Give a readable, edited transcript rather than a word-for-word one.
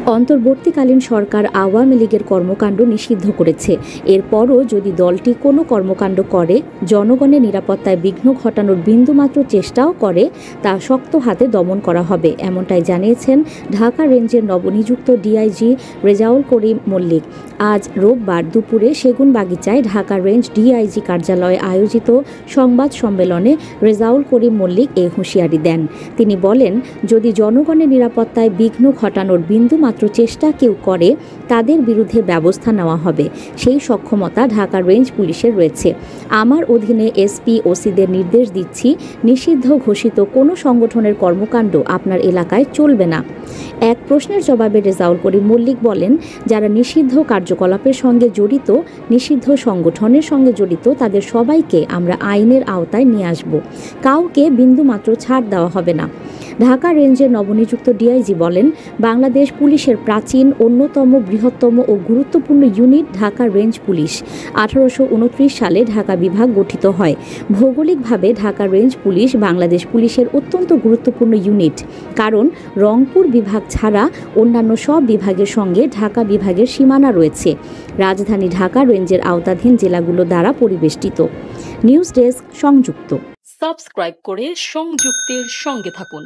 অন্তর্বর্তীকালীন সরকার আওয়ামী লীগের কর্মকাণ্ড নিষিদ্ধ করেছে। এরপরও যদি দলটি কোনো কর্মকাণ্ড করে, জনগণের নিরাপত্তায় বিঘ্ন ঘটানোর বিন্দুমাত্র চেষ্টাও করে, তা শক্ত হাতে দমন করা হবে, এমনটাই জানিয়েছেন ঢাকা রেঞ্জের নবনিযুক্ত ডিআইজি রেজাউল করিম মল্লিক। আজ রোববার দুপুরে সেগুনবাগিচায় ঢাকা রেঞ্জ ডিআইজি কার্যালয়ে আয়োজিত সংবাদ সম্মেলনে রেজাউল করিম মল্লিক এ হুঁশিয়ারি দেন। তিনি বলেন, যদি জনগণের নিরাপত্তায় বিঘ্ন ঘটানোর বিন্দুমাত্র চেষ্টা কেউ করে, তাদের বিরুদ্ধে ব্যবস্থা নেওয়া হবে। সেই সক্ষমতা ঢাকা রেঞ্জ পুলিশের রয়েছে। আমার অধীনে এসপি ওসিদের নির্দেশ দিচ্ছি, নিষিদ্ধ ঘোষিত কোনো সংগঠনের কর্মকাণ্ড আপনার এলাকায় চলবে না। এক প্রশ্নের জবাবে রেজাউল করিম মল্লিক বলেন, যারা নিষিদ্ধ কার্যকলাপের সঙ্গে জড়িত, নিষিদ্ধ সংগঠনের সঙ্গে জড়িত, তাদের সবাইকে আমরা আইনের আওতায় নিয়ে আসব। কাউকে বিন্দুমাত্র ছাড় দেওয়া হবে না। ঢাকা রেঞ্জের নবনিযুক্ত ডিআইজি বলেন, বাংলাদেশ পুলিশের প্রাচীন, অন্যতম, বৃহত্তম ও গুরুত্বপূর্ণ ইউনিট ঢাকা রেঞ্জ পুলিশ। 1829 সালে ঢাকা বিভাগ গঠিত হয়। ভৌগোলিকভাবে ঢাকা রেঞ্জ পুলিশ বাংলাদেশ পুলিশের অত্যন্ত গুরুত্বপূর্ণ ইউনিট, কারণ রংপুর বিভাগ ছাড়া অন্যান্য সব বিভাগের সঙ্গে ঢাকা বিভাগের সীমানা রয়েছে। রাজধানী ঢাকা রেঞ্জের আওতাধীন জেলাগুলো দ্বারা পরিবেষ্টিত। নিউজ ডেস্ক, সংযুক্ত। সাবস্ক্রাইব করে সংযুক্তের সঙ্গে থাকুন।